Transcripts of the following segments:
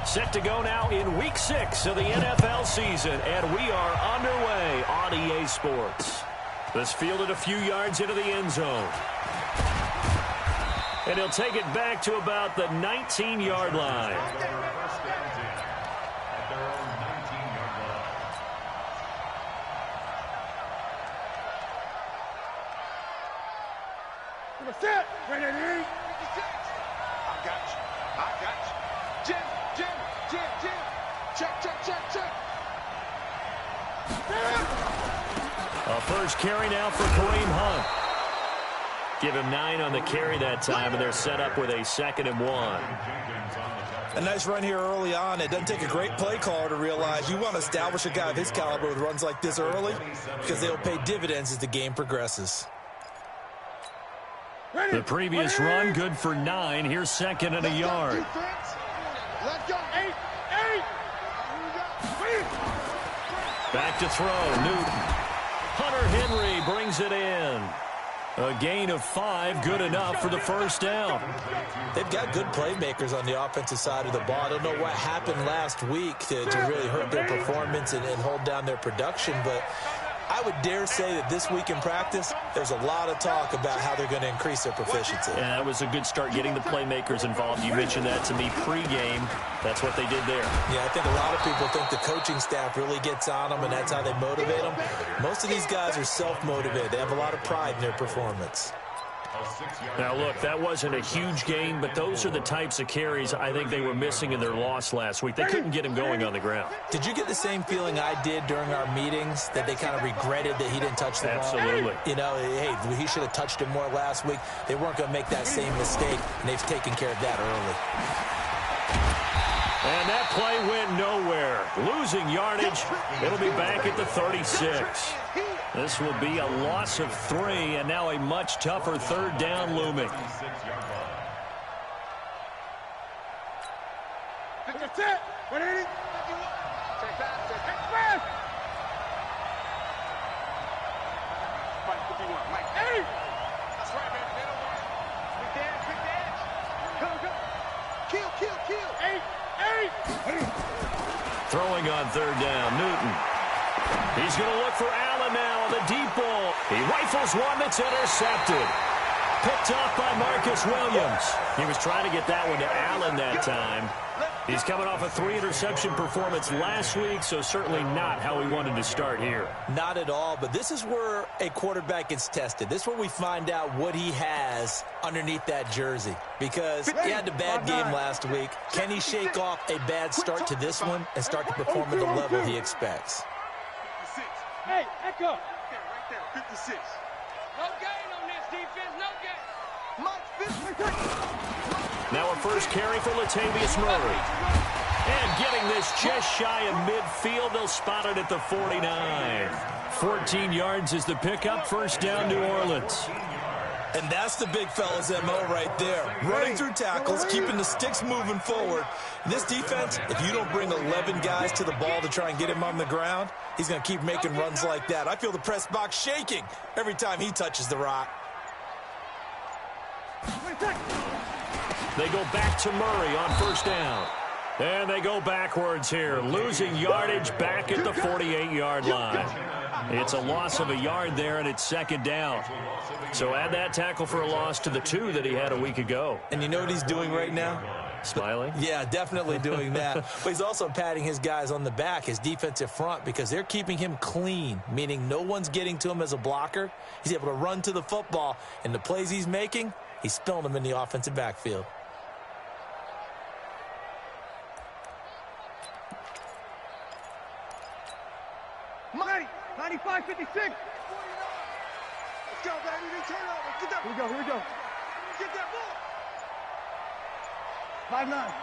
Set to go now in Week 6 of the NFL season, and we are underway on EA Sports. This fielded a few yards into the end zone. And he'll take it back to about the 19-yard line. Set. Ready to eat. I got you. Jim. Check. A first carry now for Kareem Hunt. Give him 9 on the carry that time, and they're set up with a 2nd and 1. A nice run here early on. It doesn't take a great play caller to realize you want to establish a guy of his caliber with runs like this early because they'll pay dividends as the game progresses. The previous run, good for 9. Here's 2nd and a yard. Let's go. 8. Back to throw, Newton. Hunter Henry brings it in. A gain of 5, good enough for the first down. They've got good playmakers on the offensive side of the ball. I don't know what happened last week to really hurt their performance and hold down their production, but I would dare say that this week in practice, there's a lot of talk about how they're going to increase their proficiency. Yeah, that was a good start getting the playmakers involved. You mentioned that to me pregame. That's what they did there. Yeah, I think a lot of people think the coaching staff really gets on them, and that's how they motivate them. Most of these guys are self-motivated. They have a lot of pride in their performance. Now, look, that wasn't a huge gain, but those are the types of carries I think they were missing in their loss last week. They couldn't get him going on the ground. Did you get the same feeling I did during our meetings, that they kind of regretted that he didn't touch the ball? Absolutely. You know, hey, he should have touched it more last week. They weren't going to make that same mistake, and they've taken care of that early. And that play went nowhere. Losing yardage. It'll be back at the 36. This will be a loss of 3, and now a much tougher 3rd down looming. That's it. What is it? Take pass. Mike, what do you want? Mike. Hey! That's right, man. Middle one. Quick dash. Kill. 8. Throwing on 3rd down, Newton. He's going to look for Allen now on the deep ball. He rifles one that's intercepted. Picked off by Marcus Williams. He was trying to get that one to Allen that time. He's coming off a 3-interception performance last week, so certainly not how he wanted to start here. Not at all, but this is where a quarterback gets tested. This is where we find out what he has underneath that jersey, because he had a bad game last week. Can he shake off a bad start to this one and start to perform at the level he expects? Hey, Echo. Right there, 56. No gain on this defense, no gain. Now a first carry for Latavius Murray. And getting this just shy of midfield, they'll spot it at the 49. 14 yards is the pickup, first down, New Orleans. And that's the big fella's MO right there. Running through tackles, keeping the sticks moving forward. This defense, if you don't bring 11 guys to the ball to try and get him on the ground, he's going to keep making runs like that. I feel the press box shaking every time he touches the rock. They go back to Murray on first down. And they go backwards here, losing yardage back at the 48-yard line. It's a loss of a yard there, and it's 2nd down. So add that tackle for a loss to the 2 that he had a week ago. And you know what he's doing right now? Smiling? Yeah, definitely doing that. But he's also patting his guys on the back, his defensive front, because they're keeping him clean, meaning no one's getting to him as a blocker. He's able to run to the football, and the plays he's making, he's spilling them in the offensive backfield. Mighty, 95, 56. Let's go, baby. We turn over. Get that. Here we go. Get that ball. 5-9.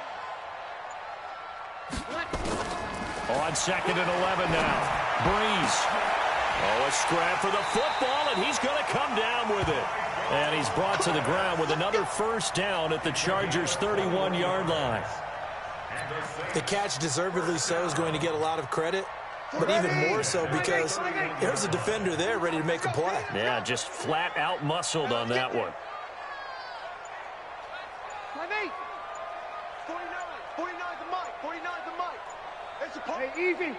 On 2nd and 11 now. Breeze. Oh, a scrap for the football, and he's going to come down with it. And he's brought to the ground with another first down at the Chargers' 31-yard line. The catch, deservedly so, is going to get a lot of credit. But even more so because there's a defender there ready to make a play. Yeah, just flat out muscled on that one. 49 to Mike. 49. It's a party. Hey, easy.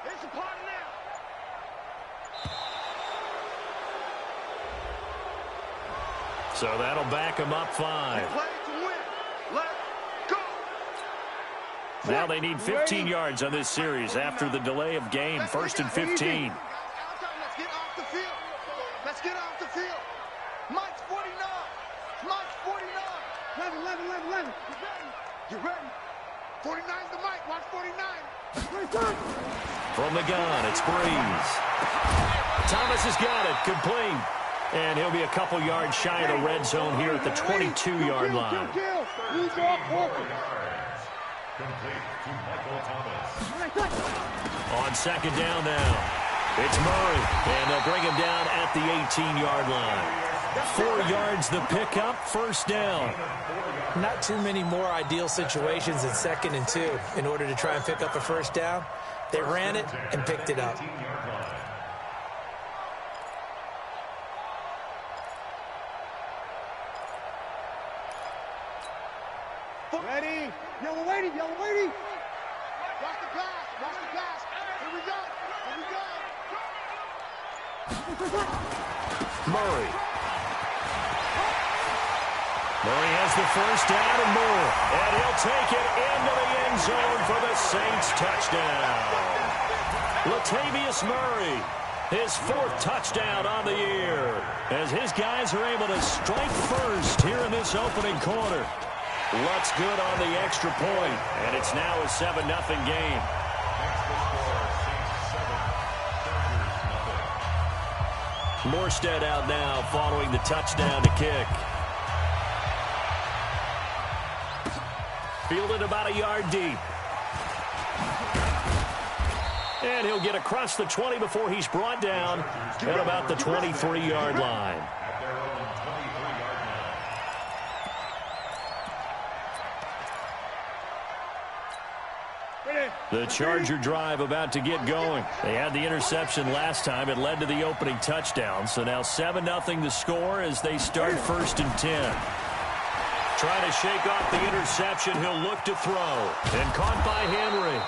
It's a party now. So that'll back them up 5. Play to win. Let's go. Now they need 15 yards on this series after the delay of game. 1st and 15. Let's get off the field. Let's get off the field. Mike's 49. Mike's 49. 11. You ready? 49's the Mike. Watch 49. From the gun, it's Breeze. Thomas has got it. Complete. And he'll be a couple yards shy of the red zone here at the 22-yard line. On 2nd down now, it's Murray, and they'll bring him down at the 18-yard line. 4 yards the pickup, 1st down. Not too many more ideal situations in 2nd and 2 in order to try and pick up a 1st down. They ran it and picked it up. Ready? Yellow lady. Watch the pass. Here we go. Murray has the 1st down and more. And he'll take it into the end zone for the Saints touchdown. Latavius Murray, his 4th touchdown on the year, as his guys are able to strike first here in this opening quarter. Lutz good on the extra point, and it's now a 7-0 game. Morstead out now following the touchdown to kick. Fielded about a yard deep. And he'll get across the 20 before he's brought down at about the 23-yard line. The Charger drive about to get going. They had the interception last time. It led to the opening touchdown. So now 7-0 the score as they start 1st and 10. Trying to shake off the interception. He'll look to throw. And caught by Henry.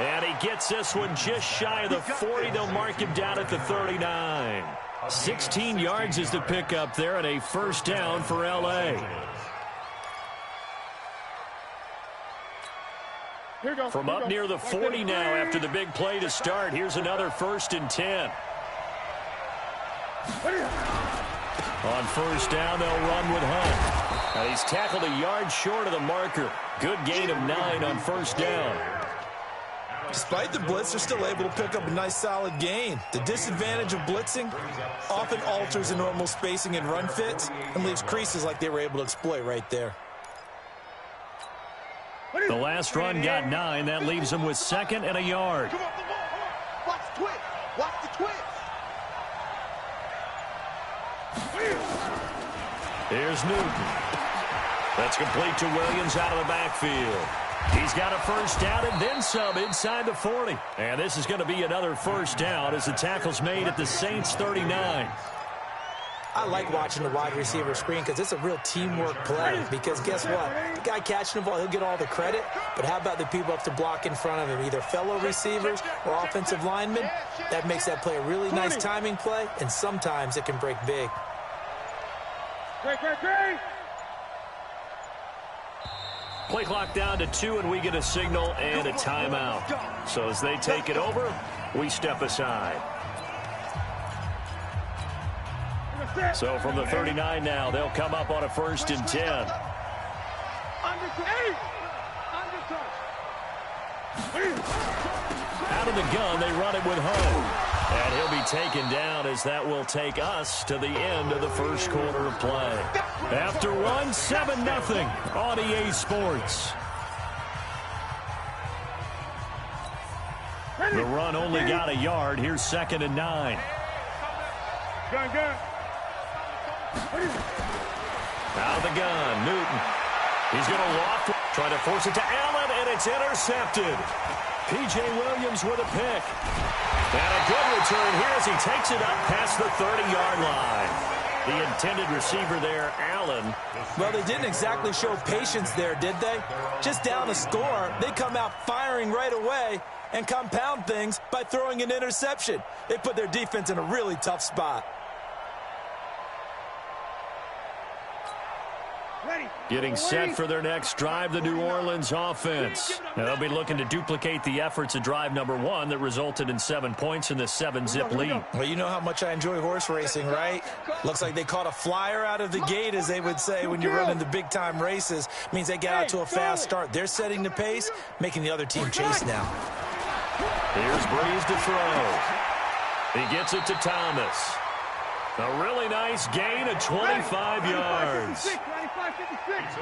And he gets this one just shy of the 40. They'll mark him down at the 39. 16 yards is the pickup there and a 1st down for L.A. From up near the 40 now after the big play to start. Here's another 1st and 10. On 1st down, they'll run with Hunt. And he's tackled a yard short of the marker. Good gain of 9 on 1st down. Despite the blitz, they're still able to pick up a nice solid gain. The disadvantage of blitzing often alters the normal spacing and run fits and leaves creases like they were able to exploit right there. The last run got 9. That leaves him with 2nd and a yard. Come on. Watch the twist. Watch the twist. Here's Newton. That's complete to Williams out of the backfield. He's got a 1st down and then some inside the 40. And this is going to be another 1st down as the tackle's made at the Saints 39. I like watching the wide receiver screen because it's a real teamwork play. Because guess what? The guy catching the ball, he'll get all the credit. But how about the people up to block in front of him, either fellow receivers or offensive linemen? That makes that play a really nice timing play, and sometimes it can break big. Play clock down to 2, and we get a signal and a timeout. So as they take it over, we step aside. So from the 39 now, they'll come up on a 1st and 10. Out of the gun, they run it with Hunt. And he'll be taken down as that will take us to the end of the 1st quarter of play. After one, 7-0 on EA Sports. The run only got a yard. Here's 2nd and 9. Gun. Out of the gun, Newton. He's going to loft, try to force it to Allen, and it's intercepted. P.J. Williams with a pick. And a good return here as he takes it up past the 30-yard line. The intended receiver there, Allen. Well, they didn't exactly show patience there, did they? Just down a score, they come out firing right away, and compound things by throwing an interception. They put their defense in a really tough spot. Getting set for their next drive, the New Orleans offense. Now, they'll be looking to duplicate the efforts of drive number 1 that resulted in 7 points in the 7-zip lead. Well, you know how much I enjoy horse racing, right? Looks like they caught a flyer out of the gate, as they would say when you're running the big-time races. Means they get out to a fast start. They're setting the pace, making the other team chase now. Here's Breeze to throw. He gets it to Thomas. A really nice gain of 25 yards.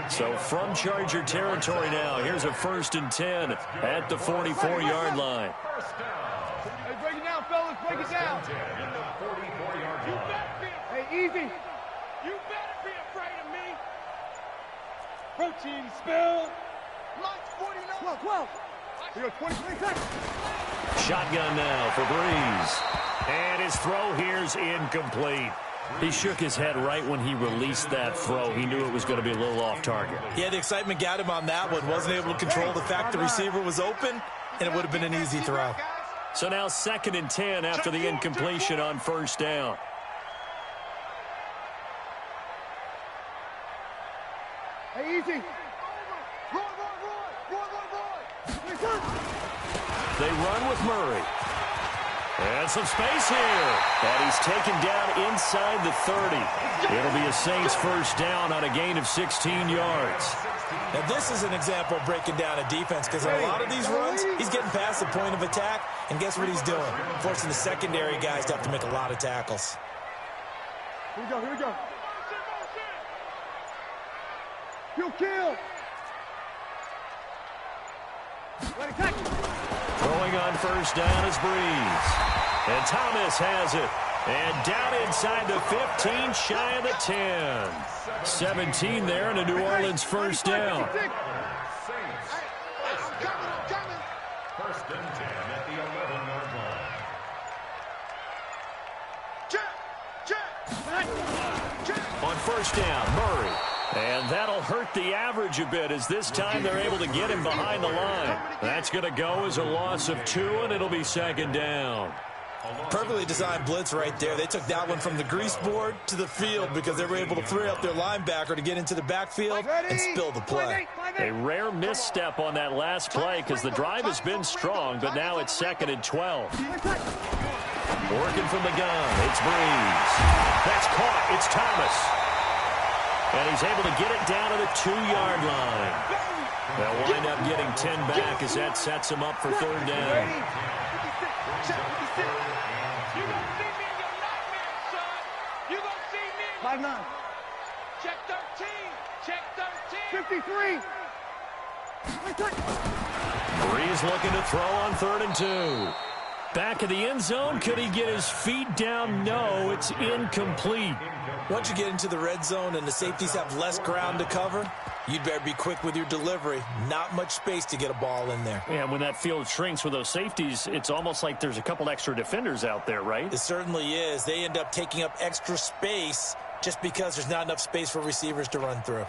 So from Charger territory now, here's a 1st and 10 at the 44-yard line. Hey, break it down, fellas. Break it down. Hey, easy. You better be afraid of me. Protein spill. Mike's 49. 12. We got 20 seconds. Shotgun now for Breeze. And his throw here's incomplete. He shook his head right when he released that throw. He knew it was going to be a little off target. Yeah, the excitement got him on that one. Wasn't able to control the fact the receiver was open, and it would have been an easy throw. So now 2nd and 10 after the incompletion on 1st down. Hey, easy. Roy. They run with Murray. And some space here. And he's taken down inside the 30. It'll be a Saints 1st down on a gain of 16 yards. Now, this is an example of breaking down a defense, because in a lot of these runs, he's getting past the point of attack, and guess what he's doing? Forcing the secondary guys to have to make a lot of tackles. Here we go. You kill. Let it catch. Throwing on 1st down is Breeze. And Thomas has it. And down inside the 15, shy of the 10. 17 there and a New Orleans 1st down. I'm coming. 1st and 10 at the 11-yard line. Check. On 1st down, Murray. And that'll hurt the average a bit, as this time they're able to get him behind the line. That's going to go as a loss of 2, and it'll be 2nd down. Perfectly designed blitz right there. They took that one from the grease board to the field because they were able to free up their linebacker to get into the backfield and spill the play. A rare misstep on that last play because the drive has been strong, but now it's 2nd and 12. Working from the gun, it's Breeze. That's caught, it's Thomas. And he's able to get it down to the 2-yard line. They'll wind up getting 10 back as that sets him up for 3rd down. You gonna see me in your nightmares, son. You gonna see me. 5-9. Check 13. Check 13. 53. Breeze looking to throw on 3rd and 2. Back of the end zone. Could he get his feet down? No, it's incomplete. Once you get into the red zone and the safeties have less ground to cover, you'd better be quick with your delivery. Not much space to get a ball in there. Yeah, when that field shrinks with those safeties, it's almost like there's a couple extra defenders out there, right? It certainly is. They end up taking up extra space just because there's not enough space for receivers to run through.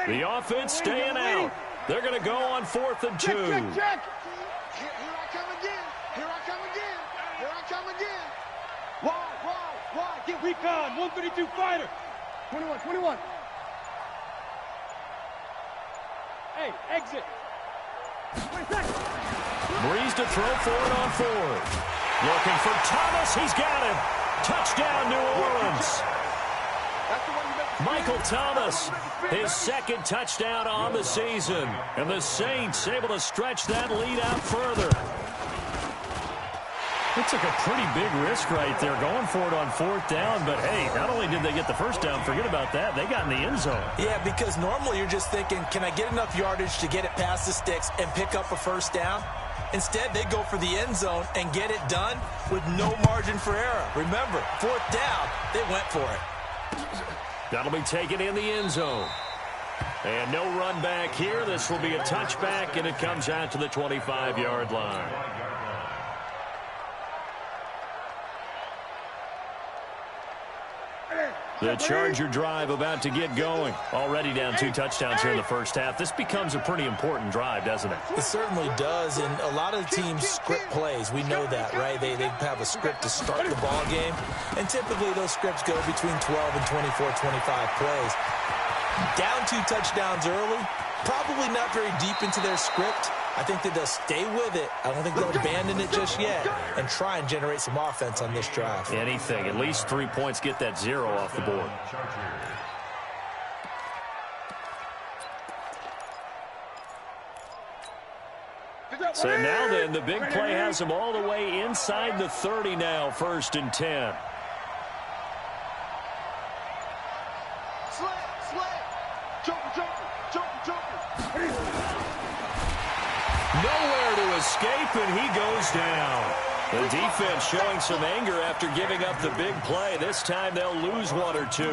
The offense staying out. They're going to go on 4th and 2. Check. Here I come again. Why? Get recon. 132 fighter. 21. Hey, exit. Breeze to throw forward on 4th. Looking for Thomas. He's got him. Touchdown, New Orleans. Michael Thomas, his 2nd touchdown on the season. And the Saints able to stretch that lead out further. It took a pretty big risk right there going for it on 4th down. But, hey, not only did they get the 1st down, forget about that, they got in the end zone. Yeah, because normally you're just thinking, can I get enough yardage to get it past the sticks and pick up a 1st down? Instead, they go for the end zone and get it done with no margin for error. Remember, 4th down, they went for it. That'll be taken in the end zone. And no run back here. This will be a touchback, and it comes out to the 25-yard line. The Charger drive about to get going. Already down 2 touchdowns here in the first half. This becomes a pretty important drive, doesn't it? It certainly does, and a lot of the teams script plays. We know that, right? They have a script to start the ball game, and typically those scripts go between 12 and 24, 25 plays. Down 2 touchdowns early, probably not very deep into their script. I think that they'll stay with it. I don't think they'll abandon it just yet and try and generate some offense on this drive. Anything. At least 3 points, get that 0 off the board. So now then, the big play has them all the way inside the 30 now, 1st and 10. Nowhere to escape, and he goes down. The defense showing some anger after giving up the big play. This time they'll lose 1 or 2.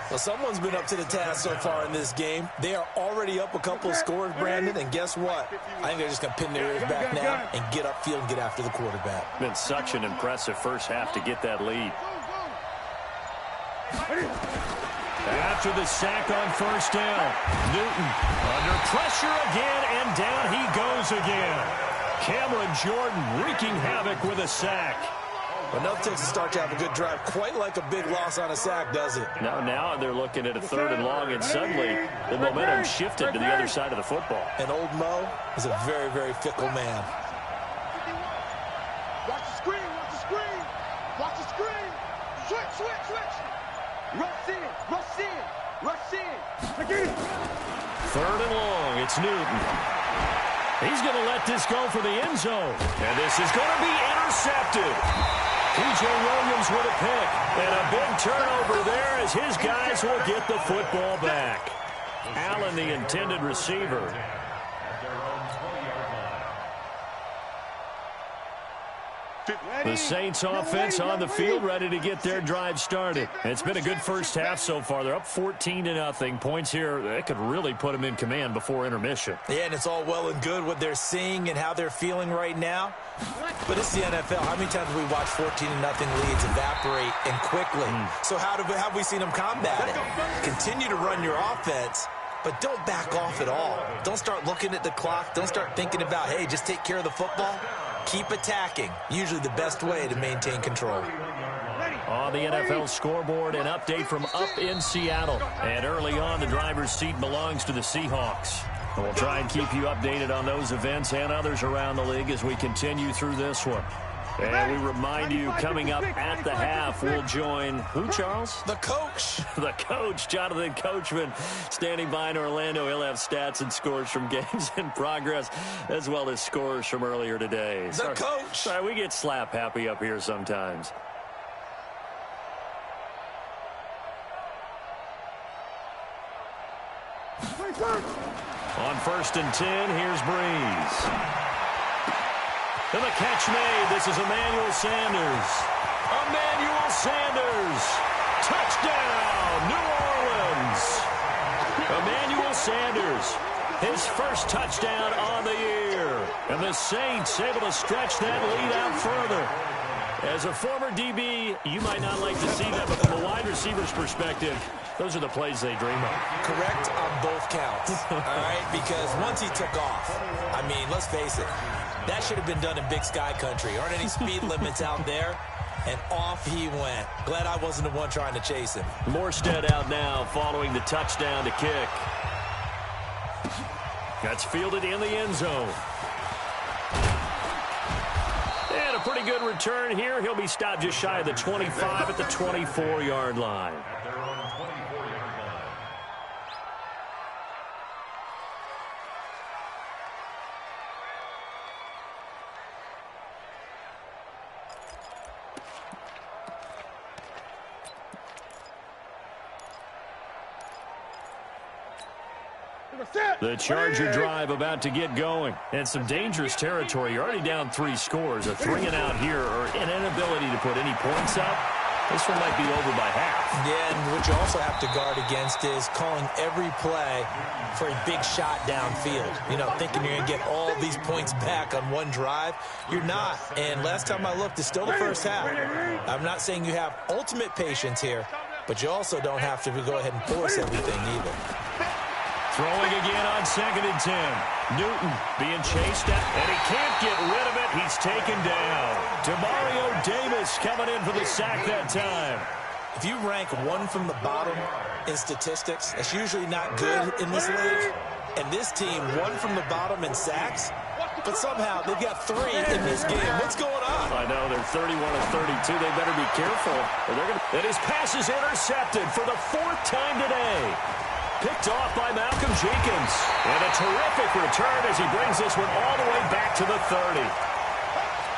Well, someone's been up to the task so far in this game. They are already up a couple of scores, Brandon, and guess what? I think they're just going to pin their ears back now and get upfield and get after the quarterback. Been such an impressive first half to get that lead. After the sack on 1st down, Newton under pressure again, and down he goes again. Cameron Jordan wreaking havoc with a sack. Enough takes to start to have a good drive. Quite like a big loss on a sack, does it? Now they're looking at a 3rd and long, and suddenly the momentum shifted to the other side of the football. And old Mo is a very, very fickle man. Watch the screen, watch the screen. Watch the screen. Switch, switch, switch. Rush in, rush in, rush in. 3rd and long, it's Newton. He's going to let this go for the end zone. And this is going to be intercepted. P.J. Williams with a pick. And a big turnover there as his guys will get the football back. Allen, the intended receiver. The Saints offense on the field, ready to get their drive started. It's been a good first half so far. They're up 14-0. Points here, that could really put them in command before intermission. Yeah, and it's all well and good what they're seeing and how they're feeling right now. But it's the NFL. How many times have we watched 14-0 leads evaporate and quickly? So how have we seen them combat it? Continue to run your offense, but don't back off at all. Don't start looking at the clock. Don't start thinking about, hey, just take care of the football. Keep attacking. Usually the best way to maintain control. On the NFL scoreboard, an update from up in Seattle. And early on, the driver's seat belongs to the Seahawks. And we'll try and keep you updated on those events and others around the league as we continue through this one. And we remind you, coming up at the half, we'll join who, Charles? The coach. The coach, Jonathan Coachman, standing by in Orlando. He'll have stats and scores from games in progress, as well as scores from earlier today. The coach. Sorry, we get slap happy up here sometimes. On 1st and 10, here's Breeze. And the catch made. This is Emmanuel Sanders. Emmanuel Sanders. Touchdown, New Orleans. Emmanuel Sanders, his first touchdown on the year. And the Saints able to stretch that lead out further. As a former DB, you might not like to see that, but from a wide receiver's perspective, those are the plays they dream of. Correct on both counts, all right? Because once he took off, I mean, let's face it, that should have been done in Big Sky country. Aren't any speed limits out there? And off he went. Glad I wasn't the one trying to chase him. Morstead out now following the touchdown to kick. That's fielded in the end zone. And a pretty good return here. He'll be stopped just shy of the 25 at the 24-yard line. The Charger drive about to get going. And some dangerous territory. You're already down 3 scores. A 3-and-out here, or an inability to put any points up. This one might be over by half. Yeah, and what you also have to guard against is calling every play for a big shot downfield. You know, thinking you're going to get all these points back on one drive. You're not. And last time I looked, it's still the first half. I'm not saying you have ultimate patience here, but you also don't have to go ahead and force everything either. Throwing again on 2nd and 10. Newton being chased at, and he can't get rid of it. He's taken down. Demario Davis coming in for the sack that time. If you rank one from the bottom in statistics, that's usually not good in this league. And this team, one from the bottom in sacks, but somehow they've got 3 in this game. What's going on? I know, they're 31 and 32. They better be careful, or they're going to... And his pass is intercepted for the 4th time today. Picked off by Malcolm Jenkins. And a terrific return as he brings this one all the way back to the 30.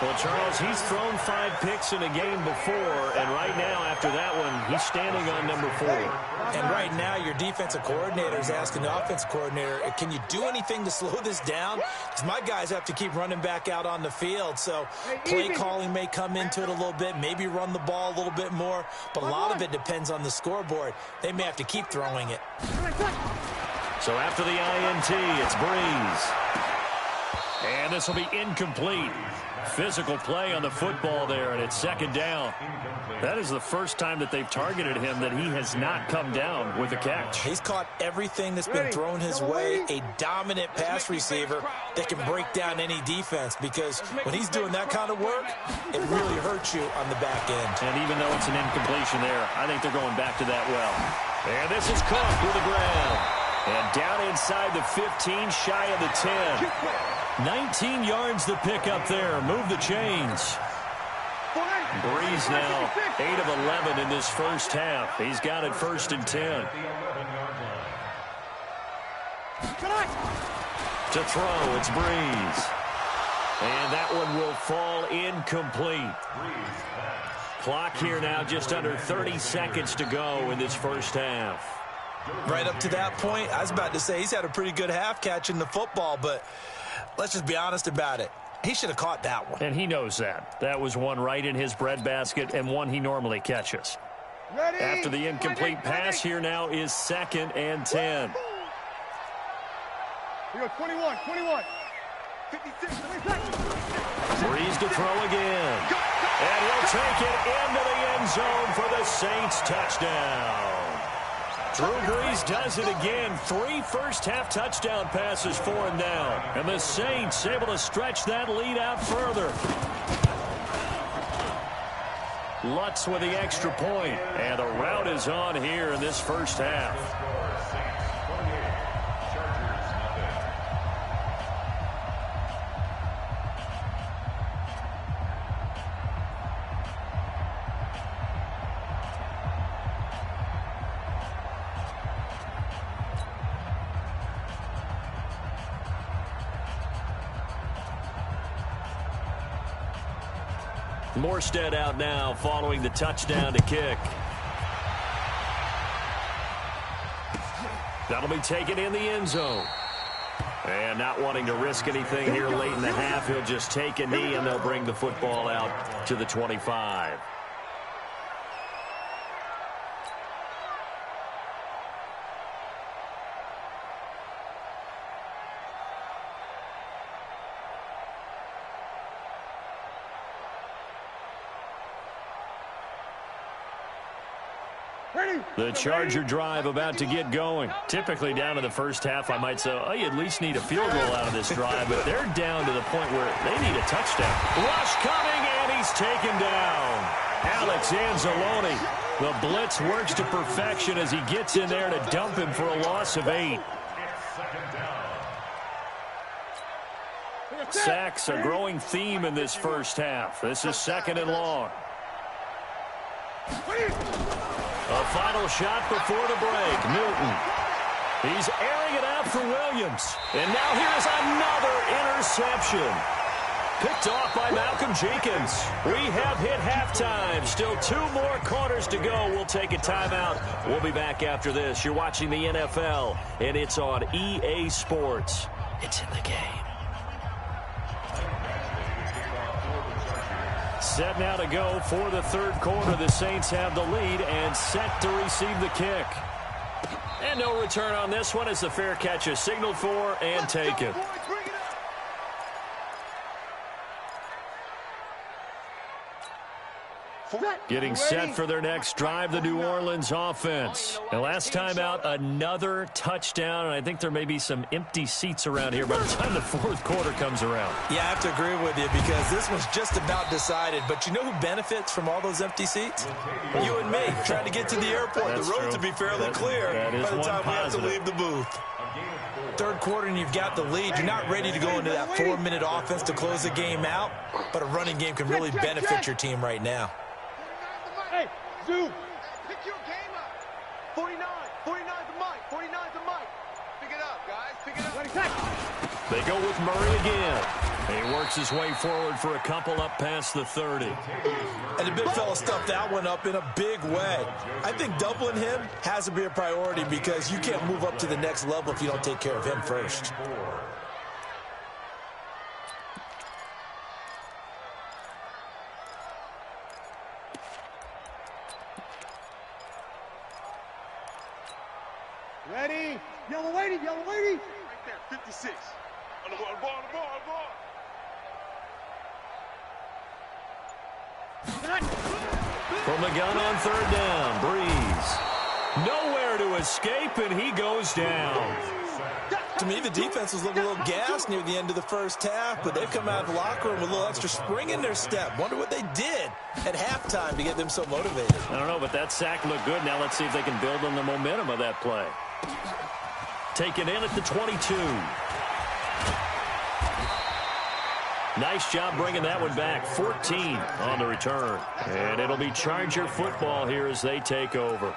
Well, Charles, he's thrown 5 picks in a game before, and right now, after that one, he's standing on number 4. And right now, your defensive coordinator is asking the offensive coordinator, can you do anything to slow this down? Because my guys have to keep running back out on the field, so play calling may come into it a little bit, maybe run the ball a little bit more, but a lot of it depends on the scoreboard. They may have to keep throwing it. So after the INT, it's Breeze. And this will be incomplete. Physical play on the football there, and it's 2nd down. That is the first time that they've targeted him that he has not come down with a catch. He's caught everything that's been thrown his way, a dominant pass receiver that can break down any defense, because when he's doing that kind of work, it really hurts you on the back end. And even though it's an incompletion there, I think they're going back to that well. And this is Cook with the ground. And down inside the 15, shy of the 10. 19 yards the pick up there. Move the chains. Breeze now 8 of 11 in this first half. He's got it 1st and 10. To throw, it's Breeze. And that one will fall incomplete. Clock here now just under 30 seconds to go in this first half. Right up to that point, I was about to say he's had a pretty good half catching the football, but let's just be honest about it. He should have caught that one. And he knows that. That was one right in his breadbasket and one he normally catches. After the incomplete pass, here now is 2nd and 10. We go 21, 56, Breeze to throw again. And he'll take it into the end zone for the Saints touchdown. Drew Brees does it again. 3 first-half touchdown passes for him now. And the Saints able to stretch that lead out further. Lutz with the extra point. And the rout is on here in this first half. Morstead out now following the touchdown to kick. That'll be taken in the end zone. And not wanting to risk anything here late in the half, he'll just take a knee and they'll bring the football out to the 25. The Charger drive about to get going. Typically down to the first half, I might say, oh, you at least need a field goal out of this drive, but they're down to the point where they need a touchdown. Rush coming, and he's taken down. Alex Anzalone. The blitz works to perfection as he gets in there to dump him for a loss of 8. Sacks, a growing theme in this first half. This is 2nd and long. A final shot before the break. Newton. He's airing it out for Williams. And now here's another interception. Picked off by Malcolm Jenkins. We have hit halftime. Still 2 more quarters to go. We'll take a timeout. We'll be back after this. You're watching the NFL, and it's on EA Sports. It's in the game. Set now to go for the 3rd quarter. The Saints have the lead and set to receive the kick. And no return on this one as the fair catch is signaled for and taken. Getting set for their next drive, the New Orleans offense. And last time out, another touchdown, and I think there may be some empty seats around here by the time the fourth quarter comes around. Yeah, I have to agree with you because this one's just about decided. But you know who benefits from all those empty seats? You and me, trying to get to the airport. That's the roads true. will be fairly clear by the time we have to leave the booth. Third quarter and you've got the lead. You're not ready to go into that 4-minute offense to close the game out, but a running game can really benefit your team right now. Hey, Zoo. Pick your game up. 49. 49 the mic. 49 the mic. Pick it up, guys. Pick it up. They go with Murray again. He works his way forward for a couple up past the 30. And the big fella stuffed that one up in a big way. I think doubling him has to be a priority because you can't move up to the next level if you don't take care of him first. Ready? Yellow lady, yellow lady. Right there, 56. On the ball, on the ball, on the ball, on the ball. From the gun on third down, Breeze. Nowhere to escape, and he goes down. To me, the defense was looking a little gassed near the end of the first half, but they've come out of the locker room with a little extra spring in their step. Wonder what they did at halftime to get them so motivated. I don't know, but that sack looked good. Now let's see if they can build on the momentum of that play. Taken in at the 22. Nice job bringing that one back. 14 on the return. And it'll be Charger football here as they take over.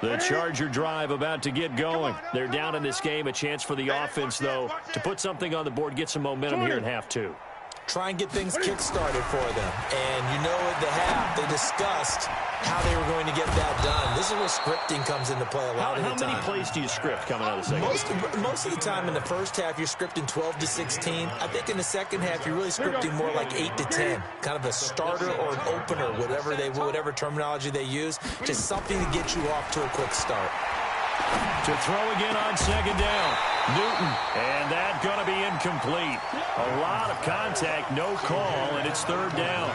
The Charger drive about to get going. They're down in this game. A chance for the offense, though, to put something on the board, get some momentum here in half two. Try and get things kick-started for them. And you know at the half, they discussed how they were going to get that done. This is where scripting comes into play a lot of the time. How many plays do you script coming out of the second? Most of the time in the first half, you're scripting 12 to 16. I think in the second half, you're really scripting more like 8 to 10. Kind of a starter or an opener, whatever terminology they use. Just something to get you off to a quick start. To throw again on second down. Newton, and that's going to be incomplete. A lot of contact, no call, and it's third down.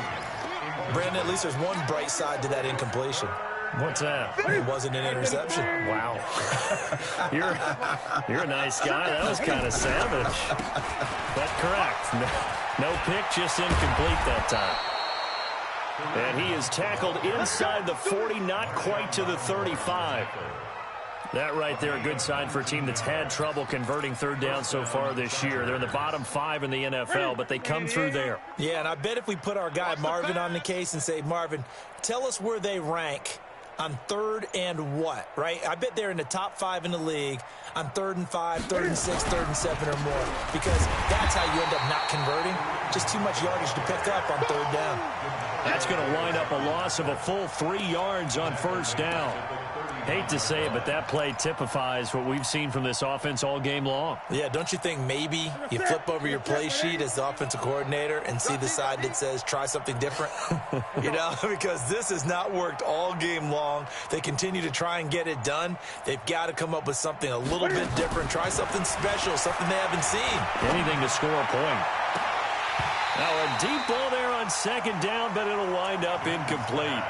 Brandon, at least there's one bright side to that incompletion. What's that? It wasn't an interception. Wow. You're a nice guy. That was kind of savage. But correct. No pick, just incomplete that time. And he is tackled inside the 40, not quite to the 35. That right there, a good sign for a team that's had trouble converting third down so far this year. They're in the bottom 5 in the NFL, but they come through there. Yeah, and I bet if we put our guy Marvin on the case and say, Marvin, tell us where they rank on third and what, right? I bet they're in the top 5 in the league on 3rd and 5, 3rd and 6, 3rd and 7 or more, because that's how you end up not converting. Just too much yardage to pick up on third down. That's going to wind up a loss of a full 3 yards on first down. Hate to say it, but that play typifies what we've seen from this offense all game long. Yeah, don't you think maybe you flip over your play sheet as the offensive coordinator and see the side that says try something different? You know, because this has not worked all game long. They continue to try and get it done. They've got to come up with something a little bit different. Try something special, something they haven't seen. Anything to score a point. Now a deep ball there on second down, but it'll wind up incomplete.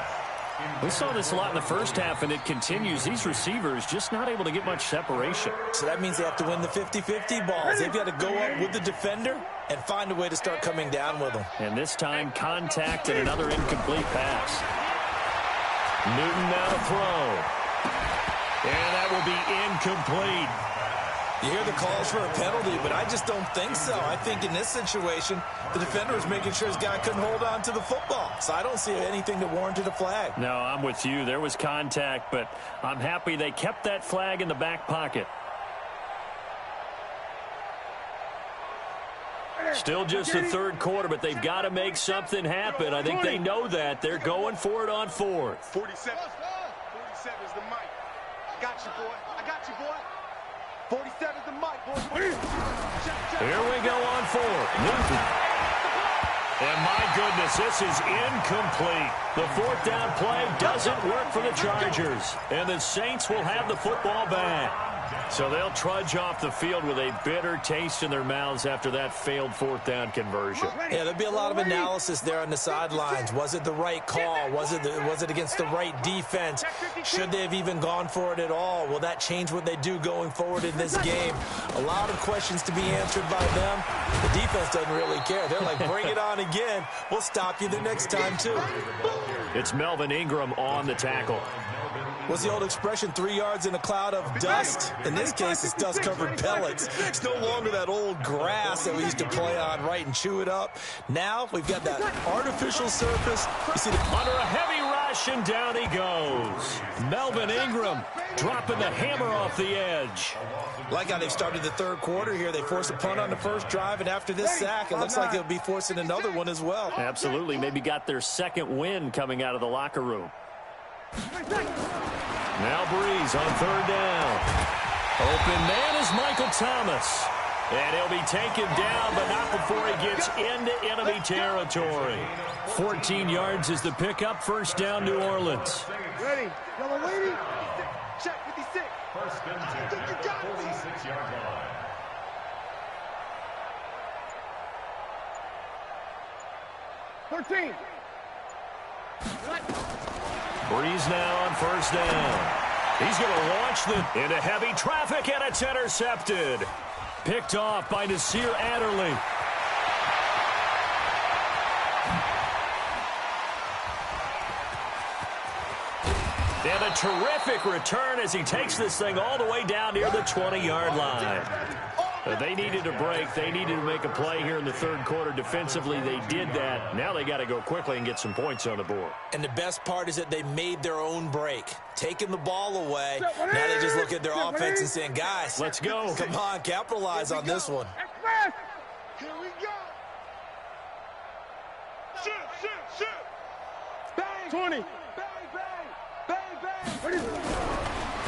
We saw this a lot in the first half, and it continues. These receivers just not able to get much separation. So that means they have to win the 50-50 balls. They've got to go up with the defender and find a way to start coming down with them. And this time, contact and another incomplete pass. Newton now to throw. And that will be incomplete. You hear the calls for a penalty, but I just don't think so. I think in this situation, the defender was making sure his guy couldn't hold on to the football. So I don't see anything that warranted a flag. No, I'm with you. There was contact, but I'm happy they kept that flag in the back pocket. Still just the third quarter, but they've got to make something happen. I think they know that. They're going for it on fourth. 47. 47 is the mic. I got you, boy. I got you, boy. 47 is the mic, boy. Here we go on fourth. Newton. And my goodness, this is incomplete. The fourth down play doesn't work for the Chargers. And the Saints will have the football back. So they'll trudge off the field with a bitter taste in their mouths after that failed fourth down conversion. Yeah, there'll be a lot of analysis there on the sidelines. Was it the right call? Was it against the right defense? Should they have even gone for it at all? Will that change what they do going forward in this game? A lot of questions to be answered by them. The defense doesn't really care. They're like, bring it on again. We'll stop you the next time, too. It's Melvin Ingram on the tackle. What's the old expression, 3 yards in a cloud of dust? In this case, it's dust-covered pellets. It's no longer that old grass that we used to play on, right, and chew it up. Now we've got that artificial surface. You see under a heavy rush, and down he goes. Melvin Ingram dropping the hammer off the edge. Like how they've started the third quarter here. They forced a punt on the first drive, and after this sack, it looks like they'll be forcing another one as well. Absolutely. Maybe got their second win coming out of the locker room. Now Breeze on third down. Open man is Michael Thomas. And he'll be taken down, but not before he gets into enemy territory. 14 yards is the pickup. First down, New Orleans. Ready. Yellow lady. Check 56. First and 10 at the 46-yard line. Breeze now on first down. He's going to launch them into heavy traffic, and it's intercepted. Picked off by Nasir Adderley. And a terrific return as he takes this thing all the way down near the 20-yard line. They needed a break. They needed to make a play here in the third quarter. Defensively, they did that. Now they got to go quickly and get some points on the board. And the best part is that they made their own break. Taking the ball away. Now they just look at their offense and saying, guys, let's go. Come on, capitalize on this one. Here we go. Shoot. Bang. 20. Bang.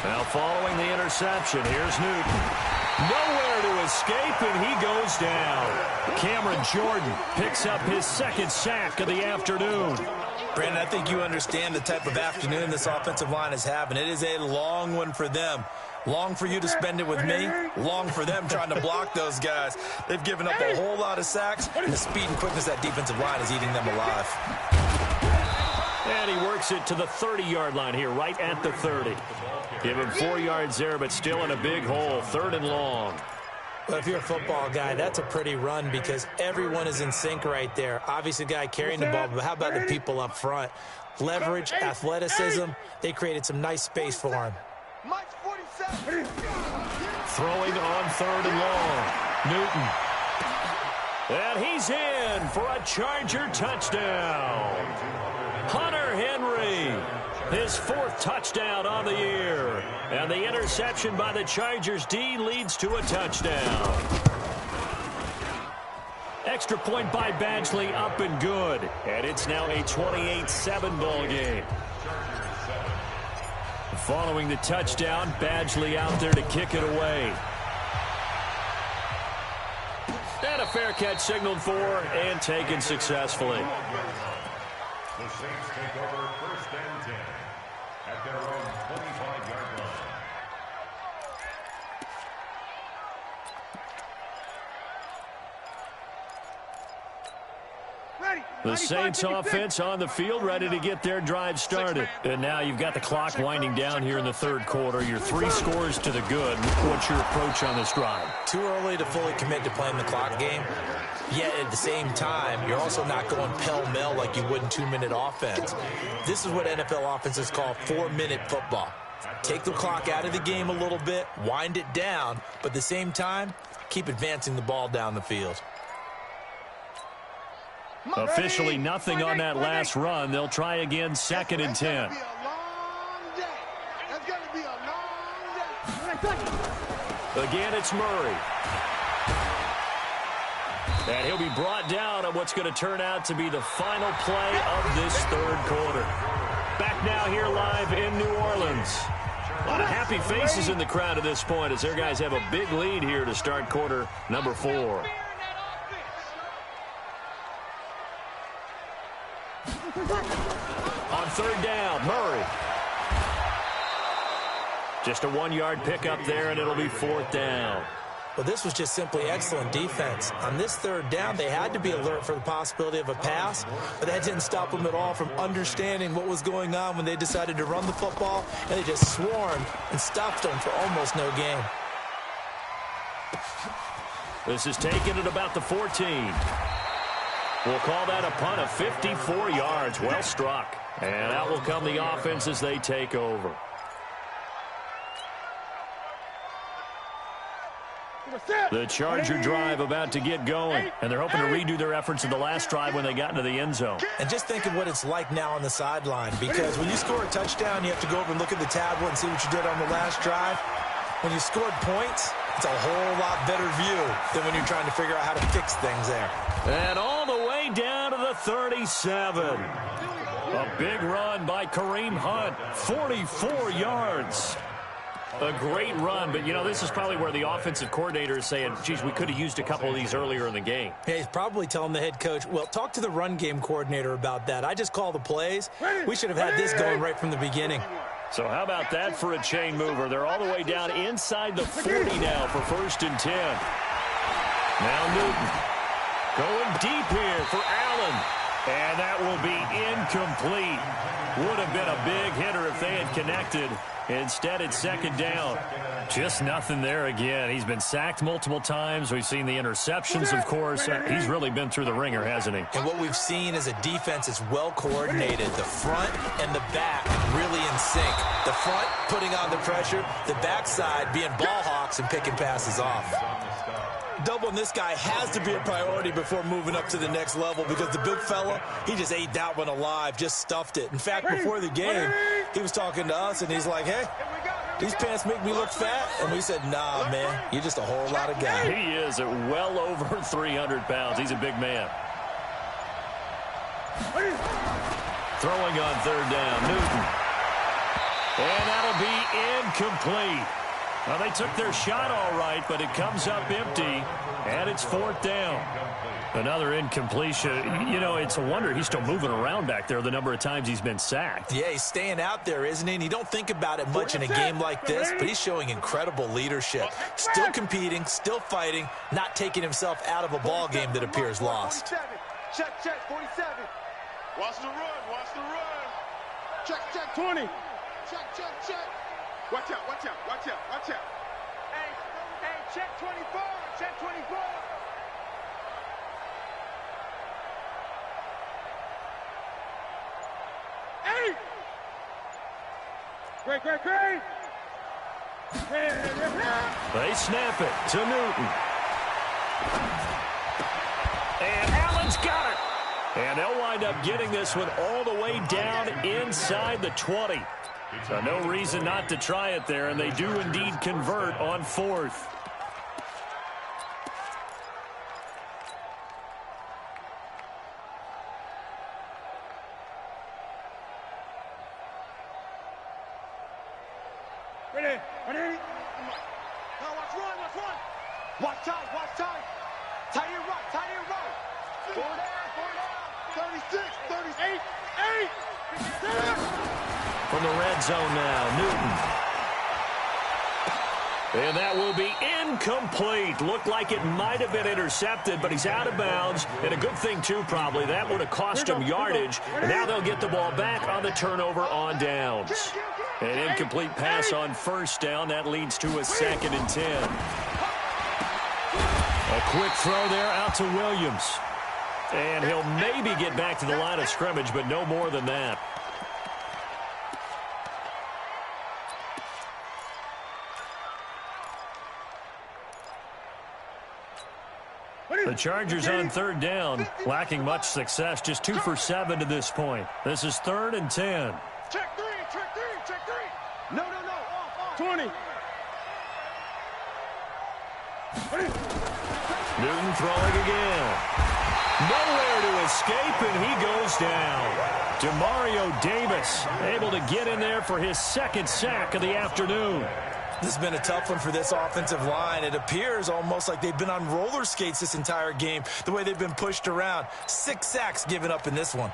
Now following the interception, here's Newton. Nowhere to escape, and he goes down. Cameron Jordan picks up his second sack of the afternoon. Brandon, I think you understand the type of afternoon this offensive line is having. It is a long one for them. Long for you to spend it with me. Long for them trying to block those guys. They've given up a whole lot of sacks, and the speed and quickness of that defensive line is eating them alive. And he works it to the 30-yard line here, right at the 30. Give him 4 yards there, but still in a big hole, third and long. Well, if you're a football guy, that's a pretty run because everyone is in sync right there. Obviously, the guy carrying the ball, but how about the people up front? Leverage, athleticism, they created some nice space for him. Mike's 47. Throwing on third and long. Newton. And he's in for a Charger touchdown. Hunter Henry, his fourth touchdown on the year. And the interception by the Chargers D leads to a touchdown. Extra point by Badgley, up and good. And it's now a 28-7 ball game. Following the touchdown, Badgley out there to kick it away. And a fair catch signaled for and taken successfully. The Saints take over first and 10 at their own 25-yard line. The Saints offense on the field, ready to get their drive started. And now you've got the clock winding down here in the third quarter. You're 3 scores to the good. What's your approach on this drive? Too early to fully commit to playing the clock game. Yet at the same time, you're also not going pell-mell like you would in 2-minute offense. This is what NFL offenses call 4-minute football. Take the clock out of the game a little bit, wind it down, but at the same time, keep advancing the ball down the field. Officially nothing on that last run. They'll try again, second and 10. That's going to be a long day. Again, it's Murray. And he'll be brought down on what's going to turn out to be the final play of this third quarter. Back now here live in New Orleans. A lot of happy faces in the crowd at this point as their guys have a big lead here to start quarter number 4. third down. Murray. Just a 1-yard pickup there, and it'll be fourth down. Well, this was just simply excellent defense. On this third down, they had to be alert for the possibility of a pass, but that didn't stop them at all from understanding what was going on when they decided to run the football, and they just swarmed and stopped them for almost no gain. This is taken at about the 14. We'll call that a punt of 54 yards. Well struck. And out will come the offense as they take over. The Charger drive about to get going, and they're hoping to redo their efforts of the last drive when they got into the end zone. And just think of what it's like now on the sideline, because when you score a touchdown, you have to go over and look at the tablet and see what you did on the last drive. When you scored points, it's a whole lot better view than when you're trying to figure out how to fix things there. And all the way down to the 37. A big run by Kareem Hunt, 44 yards. A great run, but, you know, this is probably where the offensive coordinator is saying, geez, we could have used a couple of these earlier in the game. Yeah, he's probably telling the head coach, well, talk to the run game coordinator about that. I just call the plays. We should have had this going right from the beginning. So how about that for a chain mover? They're all the way down inside the 40 now for 1st and 10. Now Newton going deep here for Allen. And that will be incomplete. Would have been a big hitter if they had connected. Instead, it's 2nd down. Just nothing there again. He's been sacked multiple times. We've seen the interceptions, of course. He's really been through the ringer, hasn't he? And what we've seen is a defense that's well coordinated. The front and the back really in sync. The front putting on the pressure, the backside being ball hawks and picking passes off. Doubling this guy has to be a priority before moving up to the next level, because the big fella, he just ate that one alive, just stuffed it. In fact, before the game, he was talking to us, and he's like, hey, these pants make me look fat. And we said, nah, man, you're just a whole lot of guy. He is at well over 300 pounds. He's a big man. Throwing on 3rd down, Newton. And that'll be incomplete. Well, they took their shot all right, but it comes up empty, and it's 4th down. Another incompletion. You know, it's a wonder he's still moving around back there the number of times he's been sacked. Yeah, he's staying out there, isn't he? And you don't think about it much in a game like this, but he's showing incredible leadership. Still competing, still fighting, not taking himself out of a ball game that appears lost. Check, 47. Watch the run, watch the run. Check, 20. Check. Watch out. Hey, check 24. Check 24. Hey! Great. They snap it to Newton. And Allen's got it. And they'll wind up getting this one all the way down inside the 20. So no reason not to try it there, and they do indeed convert on 4th. Ready. Now watch run. Watch time. Tight and right. 4 down. 36, 38, 8. From the red zone now, Newton. And that will be incomplete. Looked like it might have been intercepted, but he's out of bounds. And a good thing, too, probably. That would have cost him yardage. And now they'll get the ball back on the turnover on downs. An incomplete pass on 1st down. That leads to a 2nd and 10. A quick throw there out to Williams. And he'll maybe get back to the line of scrimmage, but no more than that. The Chargers on 3rd down, lacking much success, just 2 for 7 to this point. This is 3rd and 10. Check three. No. 20. Newton throwing again. Nowhere to escape, and he goes down. Demario Davis able to get in there for his 2nd sack of the afternoon. This has been a tough one for this offensive line. It appears almost like they've been on roller skates this entire game, the way they've been pushed around. 6 sacks given up in this one.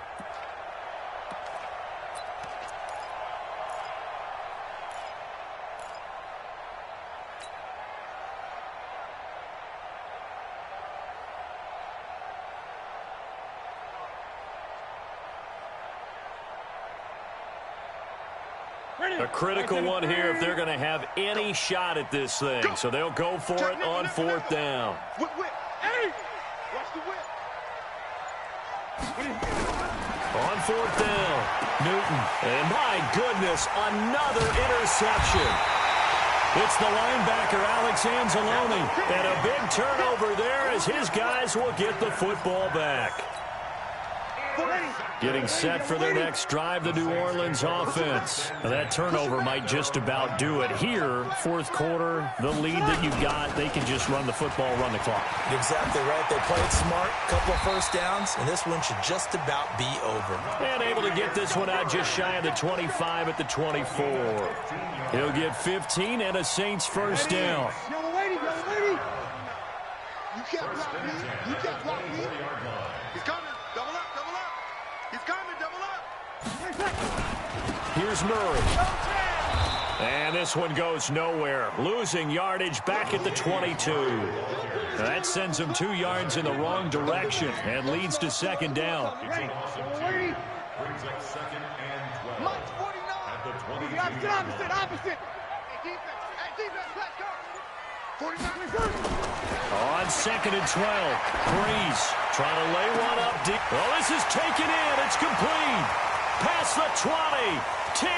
A critical one here if they're going to have any shot at this thing. So they'll go for it on fourth down. Whip, whip. Hey! Watch the whip. On fourth down, Newton. And my goodness, another interception. It's the linebacker, Alex Anzalone. And a big turnover there as his guys will get the football back. Getting set for their next drive, the New Orleans offense. Now that turnover might just about do it here. Fourth quarter, the lead that you've got, they can just run the football, run the clock. Exactly right. They played smart, couple of first downs, and this one should just about be over. And able to get this one out just shy of the 25 at the 24. He'll get 15 and a Saints first down. Young lady, young lady. You can't block me. You can't block me. He's coming. Double up, double up. He's coming, double up. Here's Murray. And this one goes nowhere. Losing yardage back at the 22. Now that sends him 2 yards in the wrong direction and leads to second down. Brings up second and 12. Mike's 49. At the 22. Opposite. Hey, defense, let's go. 49. On second and 12. Breeze trying to lay one up deep. Well, this is taken in. It's complete. Past the 20. 10.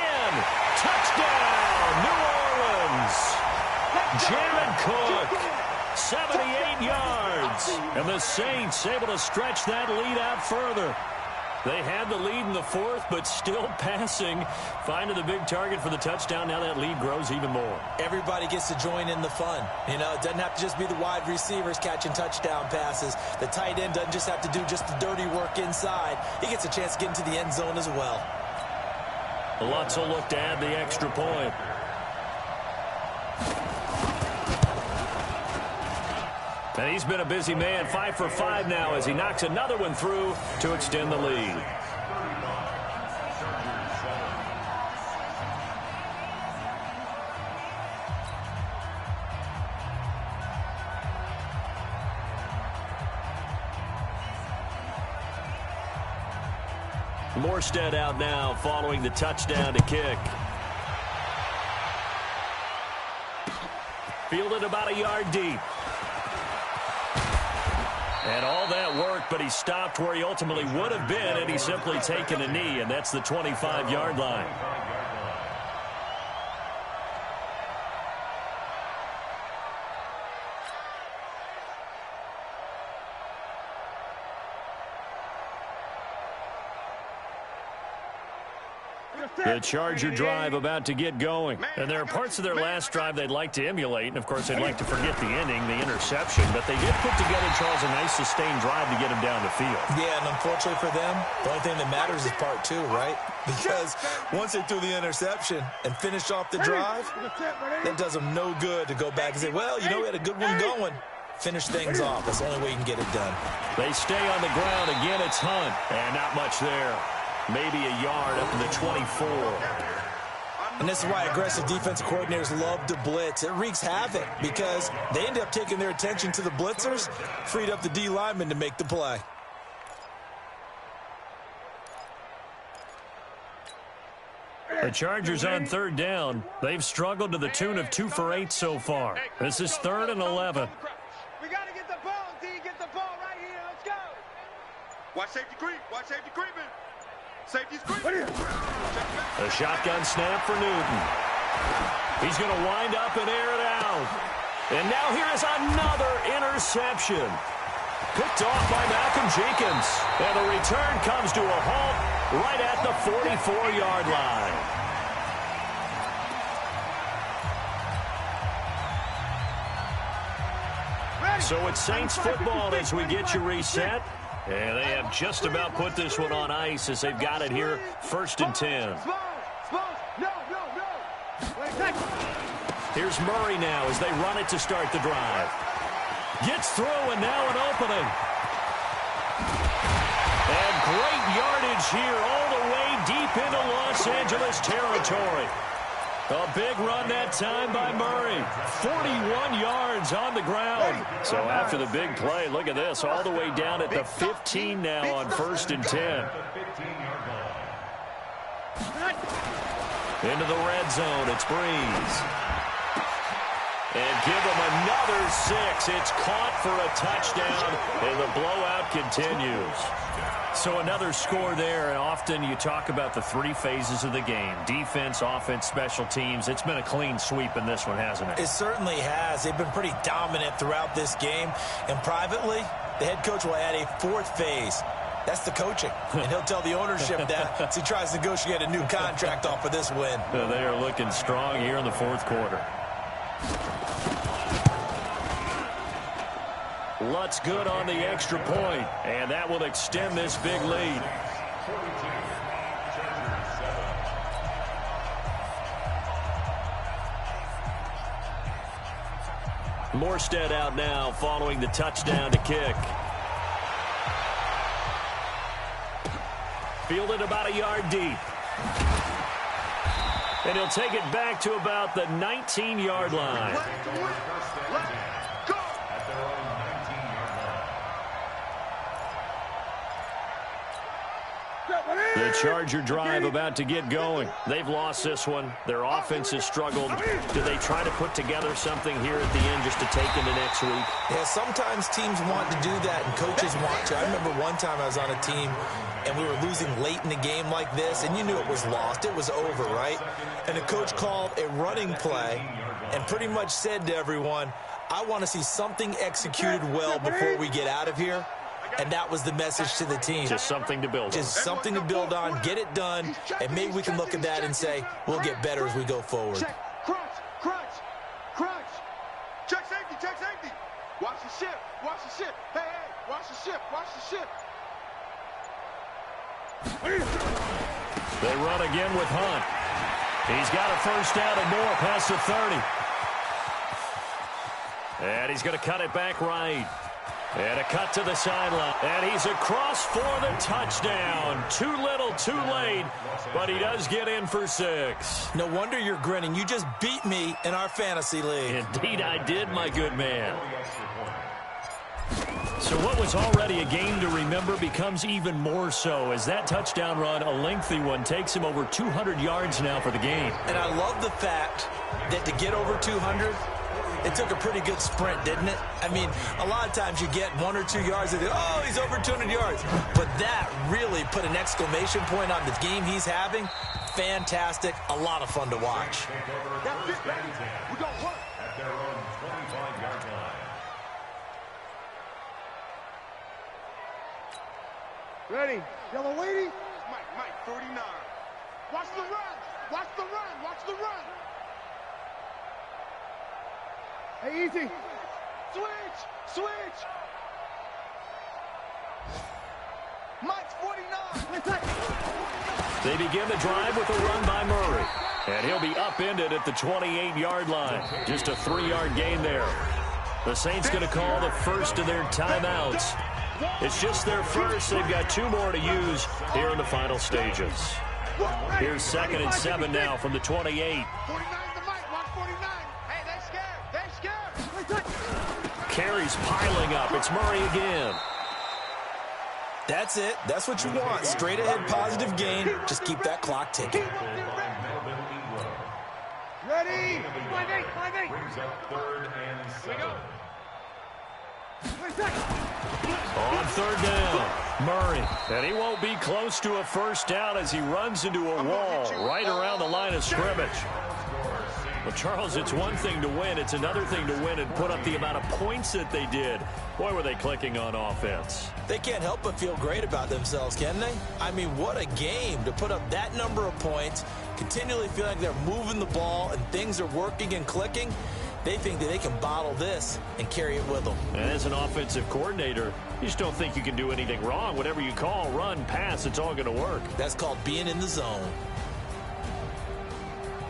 Touchdown, New Orleans. Jared Cook. 78 yards. And the Saints able to stretch that lead out further. They had the lead in the fourth, but still passing. Finding the big target for the touchdown. Now that lead grows even more. Everybody gets to join in the fun. You know, it doesn't have to just be the wide receivers catching touchdown passes. The tight end doesn't just have to do just the dirty work inside. He gets a chance to get into the end zone as well. Lutz will look to add the extra point. And he's been a busy man, 5 for 5 now as he knocks another one through to extend the lead. Morstead out now following the touchdown to kick. Fielded about a yard deep. And all that work, but he stopped where he ultimately would have been, and he's simply taken a knee, and that's the 25-yard line. The Charger drive about to get going. And there are parts of their last drive they'd like to emulate. And, of course, they'd like to forget the ending, the interception. But they did put together, Charles, a nice sustained drive to get him down the field. Yeah, and unfortunately for them, the only thing that matters is part 2, right? Because once they threw the interception and finished off the drive, that does them no good to go back and say, well, you know, we had a good one going. Finish things off. That's the only way you can get it done. They stay on the ground. Again, it's Hunt. And not much there. Maybe a yard up to the 24. And this is why aggressive defensive coordinators love to blitz. It wreaks havoc because they end up taking their attention to the blitzers, freed up the D lineman to make the play. The Chargers on third down. They've struggled to the tune of 2 for 8 so far. This is 3rd and 11. We got to get the ball, D. Get the ball right here. Let's go. Watch safety creep. Watch safety creeping. Safety's creeping. A shotgun snap for Newton. He's going to wind up and air it out. And now here is another interception. Picked off by Malcolm Jenkins. And the return comes to a halt right at the 44-yard line. So it's Saints football as we get you reset. And they have just about put this one on ice as they've got it here, 1st and 10. Here's Murray now as they run it to start the drive. Gets through and now an opening. And great yardage here all the way deep into Los Angeles territory. A big run that time by Murray. 41 yards on the ground. So after the big play, look at this, all the way down at the 15 now on 1st and 10. Into the red zone, it's Breeze. And give him another 6. It's caught for a touchdown, and the blowout continues. So another score there, and often you talk about the 3 phases of the game. Defense, offense, special teams. It's been a clean sweep in this one, hasn't it? It certainly has. They've been pretty dominant throughout this game. And privately, the head coach will add a 4th phase. That's the coaching. And he'll tell the ownership that as he tries to negotiate a new contract off of this win. They are looking strong here in the 4th quarter. Lutz good on the extra point, and that will extend this big lead. Morstead out now following the touchdown to kick. Fielded about a yard deep. And he'll take it back to about the 19-yard line. The Charger drive about to get going. They've lost this one. Their offense has struggled. Do they try to put together something here at the end just to take into next week? Yeah, sometimes teams want to do that and coaches want to. I remember one time I was on a team and we were losing late in the game like this, and you knew it was lost. It was over, right? And the coach called a running play and pretty much said to everyone, I want to see something executed well before we get out of here. And that was the message to the team. Just something to build on. Just something to build on, get it done, and maybe we can look at that and say, we'll get better as we go forward. Check, crunch. Check safety. Watch the ship. Hey, watch the ship. They run again with Hunt. He's got a first down and more past the 30. And he's going to cut it back right. And a cut to the sideline. And he's across for the touchdown. Too little, too late. But he does get in for 6. No wonder you're grinning. You just beat me in our fantasy league. Indeed I did, my good man. So what was already a game to remember becomes even more so as that touchdown run, a lengthy one, takes him over 200 yards now for the game. And I love the fact that to get over 200, it took a pretty good sprint, didn't it? I mean, a lot of times you get 1 or 2 yards and oh, he's over 200 yards. But that really put an exclamation point on the game he's having. Fantastic. A lot of fun to watch. That's it, baby. We got work. At their own 25-yard line. Ready. Yellow lady. Mike, 49. Watch the run. Hey, easy. Switch. Mike's 49. They begin the drive with a run by Murray. And he'll be upended at the 28-yard line. Just a 3-yard gain there. The Saints going to call the first of their timeouts. It's just their first. They've got 2 more to use here in the final stages. Here's 2nd and 7 now from the 28. 49 to Mike. Watch 49. Hey, they scared. Carries piling up. It's Murray again. That's it. That's what you want. Straight ahead positive gain. Just keep that clock ticking. Ready. 5-8. Brings up 3rd and 7. On 3rd down, Murray. And he won't be close to a first down as he runs into a wall right around the line of scrimmage. Well, Charles, it's one thing to win. It's another thing to win and put up the amount of points that they did. Boy, were they clicking on offense. They can't help but feel great about themselves, can they? I mean, what a game to put up that number of points, continually feel like they're moving the ball and things are working and clicking. They think that they can bottle this and carry it with them. And as an offensive coordinator, you just don't think you can do anything wrong. Whatever you call, run, pass, it's all going to work. That's called being in the zone.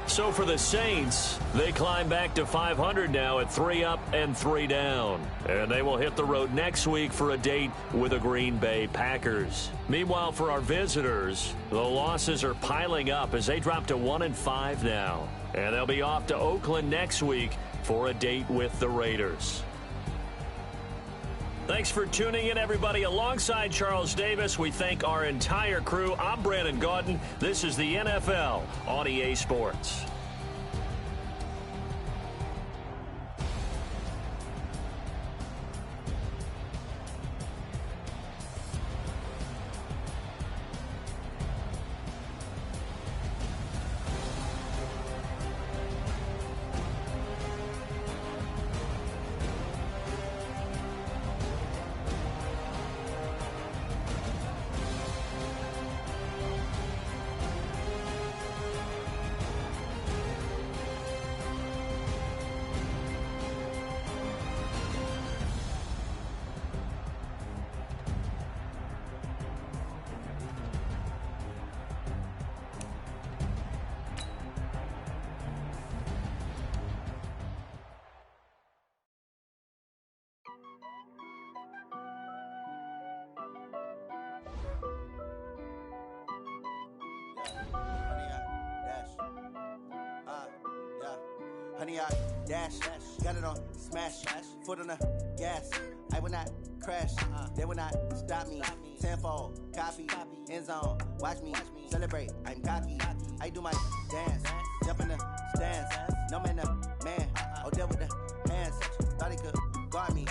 So for the Saints, they climb back to 500 now at 3 up and 3 down. And they will hit the road next week for a date with the Green Bay Packers. Meanwhile, for our visitors, the losses are piling up as they drop to 1-5 now. And they'll be off to Oakland next week for a date with the Raiders. Thanks for tuning in, everybody. Alongside Charles Davis, we thank our entire crew. I'm Brandon Gaudin. This is the NFL on EA Sports. Honey, I dash, got it on smash, foot on the gas. I will not crash, they will not stop me. Tenfold, copy, end zone, watch me celebrate. I'm cocky, I do my dance, jump in the stands. No man, the man, oh, there with the hands. Thought he could guard me.